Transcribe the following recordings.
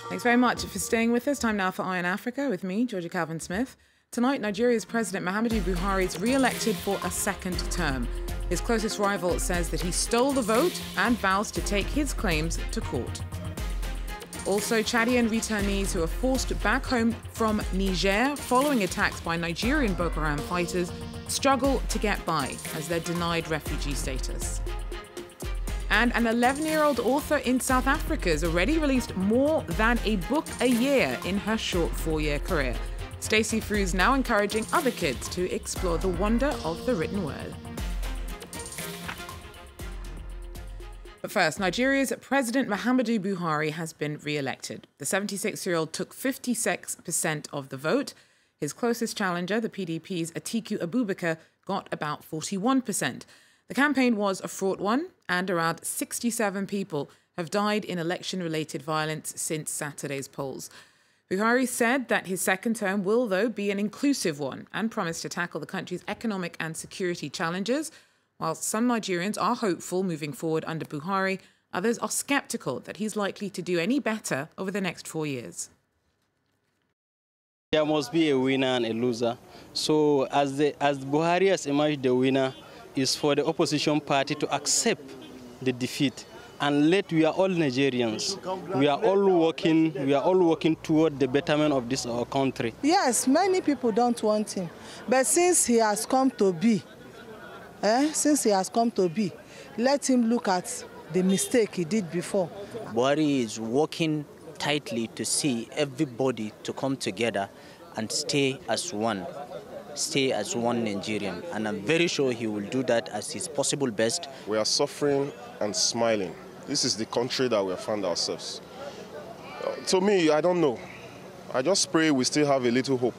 Thanks very much for staying with us. Time now for Eye on Africa with me, Georgia Calvin-Smith. Tonight, Nigeria's President Muhammadu Buhari is re-elected for a second term. His closest rival says that he stole the vote and vows to take his claims to court. Also, Chadian returnees who are forced back home from Niger following attacks by Nigerian Boko Haram fighters struggle to get by as they're denied refugee status. And an 11-year-old author in South Africa has already released more than a book a year in her short 4-year career. Stacey Freese now encouraging other kids to explore the wonder of the written word. But first, Nigeria's President Muhammadu Buhari has been re-elected. The 76-year-old took 56% of the vote. His closest challenger, the PDP's Atiku Abubakar, got about 41%. The campaign was a fraught one, and around 67 people have died in election-related violence since Saturday's polls. Buhari said that his second term will, though, be an inclusive one and promised to tackle the country's economic and security challenges. While some Nigerians are hopeful moving forward under Buhari, others are sceptical that he's likely to do any better over the next 4 years. There must be a winner and a loser. So as Buhari has emerged the winner, is for the opposition party to accept the defeat and we are all Nigerians. We are all working toward the betterment of this our country. Yes, many people don't want him, but since he has come to be, let him look at the mistake he did before. Buhari is working tightly to see everybody to come together and stay as one Nigerian. And I'm very sure he will do that as his possible best. We are suffering and smiling. This is the country that we have found ourselves. To me, I don't know. I just pray we still have a little hope.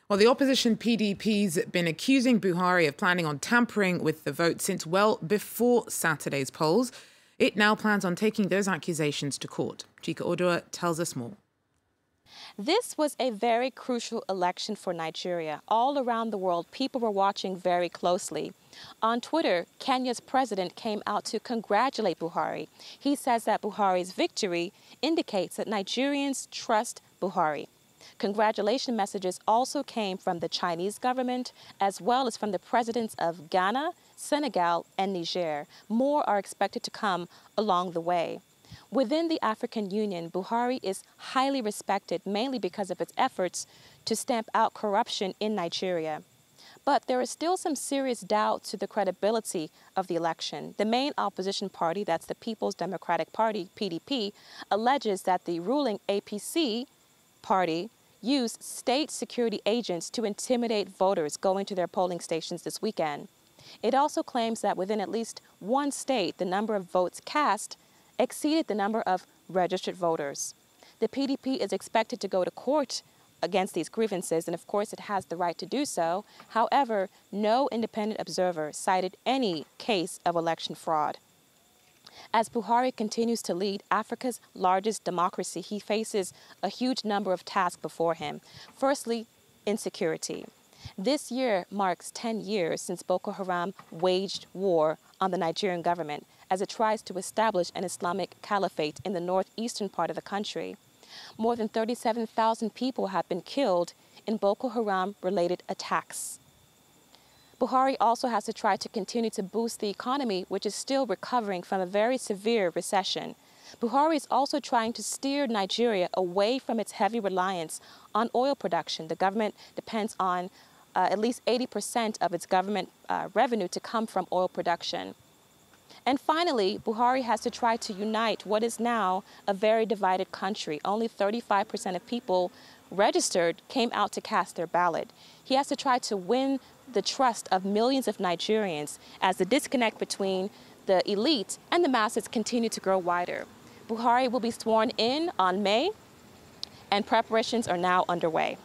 Well, the opposition PDP's been accusing Buhari of planning on tampering with the vote since well before Saturday's polls. It now plans on taking those accusations to court. Chika Odua tells us more. This was a very crucial election for Nigeria. All around the world, people were watching very closely. On Twitter, Kenya's president came out to congratulate Buhari. He says that Buhari's victory indicates that Nigerians trust Buhari. Congratulation messages also came from the Chinese government, as well as from the presidents of Ghana, Senegal, and Niger. More are expected to come along the way. Within the African Union, Buhari is highly respected, mainly because of its efforts to stamp out corruption in Nigeria. But there is still some serious doubt to the credibility of the election. The main opposition party, that's the People's Democratic Party, PDP, alleges that the ruling APC party used state security agents to intimidate voters going to their polling stations this weekend. It also claims that within at least one state, the number of votes cast exceeded the number of registered voters. The PDP is expected to go to court against these grievances, and of course it has the right to do so. However, no independent observer cited any case of election fraud. As Buhari continues to lead Africa's largest democracy, he faces a huge number of tasks before him. Firstly, insecurity. This year marks 10 years since Boko Haram waged war on the Nigerian government as it tries to establish an Islamic caliphate in the northeastern part of the country. More than 37,000 people have been killed in Boko Haram-related attacks. Buhari also has to try to continue to boost the economy, which is still recovering from a very severe recession. Buhari is also trying to steer Nigeria away from its heavy reliance on oil production. The government depends on at least 80% of its government revenue to come from oil production. And finally, Buhari has to try to unite what is now a very divided country. Only 35% of people registered came out to cast their ballot. He has to try to win the trust of millions of Nigerians as the disconnect between the elite and the masses continue to grow wider. Buhari will be sworn in on May, and preparations are now underway.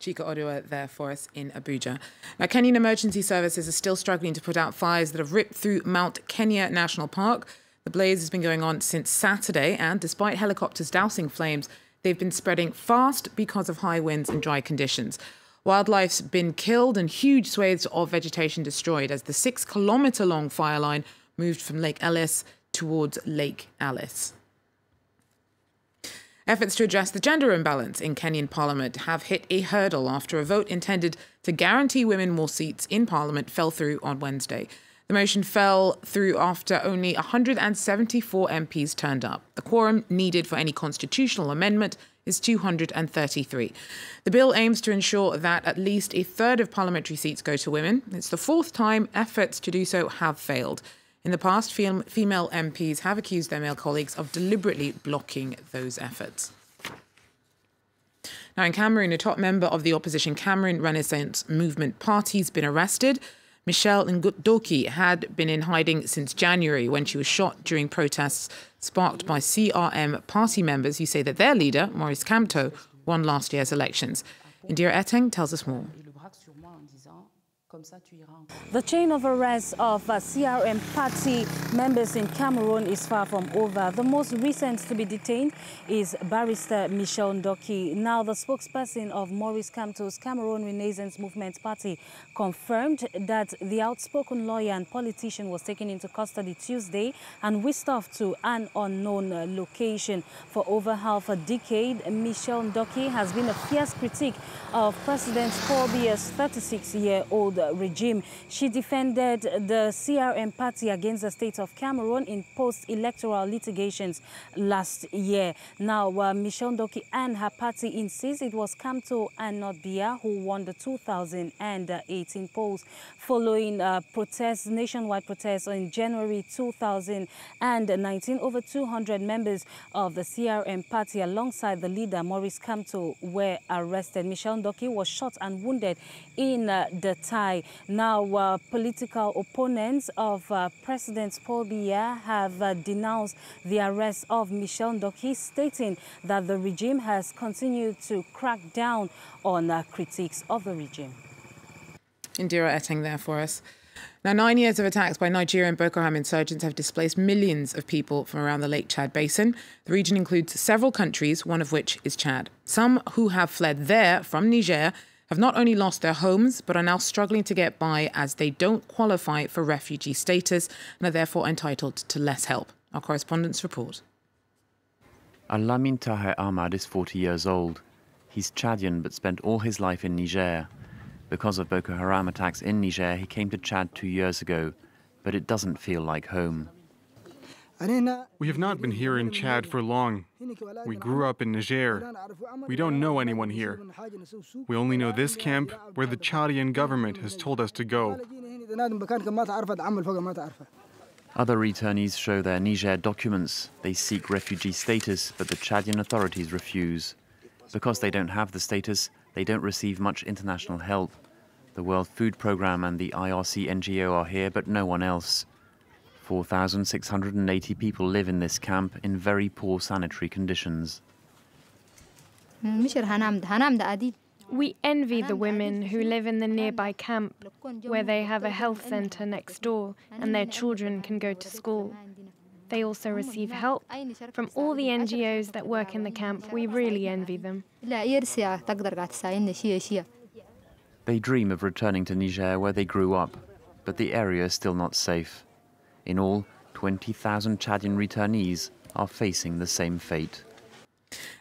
Chika Odua there for us in Abuja. Now, Kenyan emergency services are still struggling to put out fires that have ripped through Mount Kenya National Park. The blaze has been going on since Saturday, and despite helicopters dousing flames, they've been spreading fast because of high winds and dry conditions. Wildlife's been killed and huge swathes of vegetation destroyed as the 6-kilometre-long fire line moved from Lake Ellis towards Lake Alice. Efforts to address the gender imbalance in Kenyan parliament have hit a hurdle after a vote intended to guarantee women more seats in parliament fell through on Wednesday. The motion fell through after only 174 MPs turned up. The quorum needed for any constitutional amendment is 233. The bill aims to ensure that at least a third of parliamentary seats go to women. It's the fourth time efforts to do so have failed. In the past, female MPs have accused their male colleagues of deliberately blocking those efforts. Now in Cameroon, a top member of the opposition Cameroon Renaissance Movement Party has been arrested. Michelle Ndoki had been in hiding since January when she was shot during protests sparked by CRM party members who say that their leader, Maurice Kamto, won last year's elections. Indira Eteng tells us more. The chain of arrests of CRM party members in Cameroon is far from over. The most recent to be detained is barrister Michelle Ndoki. Now, the spokesperson of Maurice Kamto's Cameroon Renaissance Movement Party confirmed that the outspoken lawyer and politician was taken into custody Tuesday and whisked off to an unknown location. For over half a decade, Michelle Ndoki has been a fierce critic of President Paul Biya's 36-year-old regime. She defended the CRM party against the state of Cameroon in post-electoral litigations last year. Now, Michelle Ndoki and her party insist it was Kamto and not Biya who won the 2018 polls. Following nationwide protests in January 2019, over 200 members of the CRM party alongside the leader Maurice Kamto were arrested. Michelle Ndoki was shot and wounded in the thigh. Now, political opponents of President Paul Biya have denounced the arrest of Michelle Ndoki, stating that the regime has continued to crack down on critiques of the regime. Indira Etting there for us. Now, 9 years of attacks by Nigerian Boko Haram insurgents have displaced millions of people from around the Lake Chad basin. The region includes several countries, one of which is Chad. Some who have fled there from Niger have not only lost their homes, but are now struggling to get by as they don't qualify for refugee status and are therefore entitled to less help. Our correspondents report. Alamin Taher Ahmad is 40 years old. He's Chadian but spent all his life in Niger. Because of Boko Haram attacks in Niger, he came to Chad 2 years ago, but it doesn't feel like home. We have not been here in Chad for long. We grew up in Niger. We don't know anyone here. We only know this camp where the Chadian government has told us to go. Other returnees show their Niger documents. They seek refugee status, but the Chadian authorities refuse. Because they don't have the status, they don't receive much international help. The World Food Programme and the IRC NGO are here, but no one else. 4,680 people live in this camp in very poor sanitary conditions. We envy the women who live in the nearby camp, where they have a health centre next door and their children can go to school. They also receive help from all the NGOs that work in the camp. We really envy them. They dream of returning to Niger where they grew up, but the area is still not safe. In all, 20,000 Chadian returnees are facing the same fate.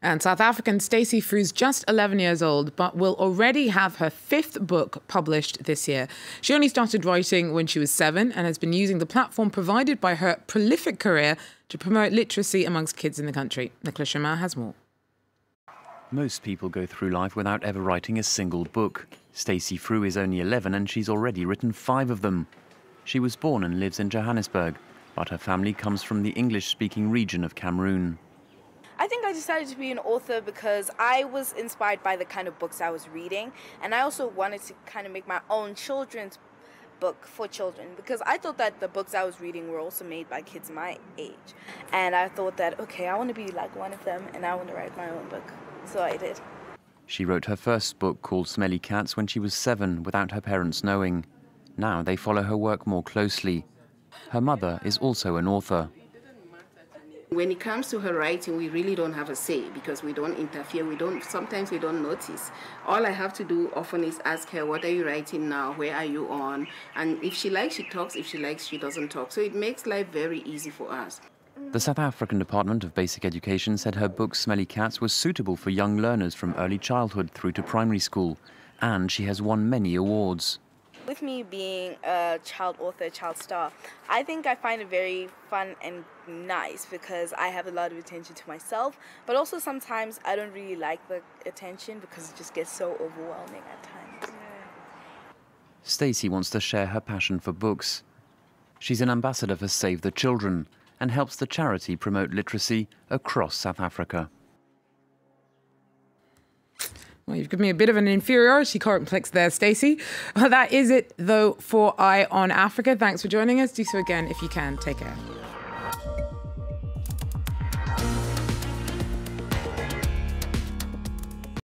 And South African Stacey Freese, just 11 years old, but will already have her 5th book published this year. She only started writing when she was 7 and has been using the platform provided by her prolific career to promote literacy amongst kids in the country. Nicola Chemin has more. Most people go through life without ever writing a single book. Stacey Freese is only 11 and she's already written 5 of them. She was born and lives in Johannesburg, but her family comes from the English-speaking region of Cameroon. I think I decided to be an author because I was inspired by the kind of books I was reading, and I also wanted to kind of make my own children's book for children because I thought that the books I was reading were also made by kids my age. And I thought that, okay, I want to be like one of them and I want to write my own book. So I did. She wrote her first book called Smelly Cats when she was 7 without her parents knowing. Now they follow her work more closely. Her mother is also an author. When it comes to her writing, we really don't have a say because we don't interfere. Sometimes we don't notice. All I have to do often is ask her, what are you writing now? Where are you on? And if she likes, she talks. If she likes, she doesn't talk. So it makes life very easy for us. The South African Department of Basic Education said her book Smelly Cats was suitable for young learners from early childhood through to primary school, and she has won many awards. With me being a child author, child star, I think I find it very fun and nice because I have a lot of attention to myself, but also sometimes I don't really like the attention because it just gets so overwhelming at times. Stacey wants to share her passion for books. She's an ambassador for Save the Children and helps the charity promote literacy across South Africa. Well, you've given me a bit of an inferiority complex there, Stacey. Well, that is it, though, for Eye on Africa. Thanks for joining us. Do so again if you can. Take care.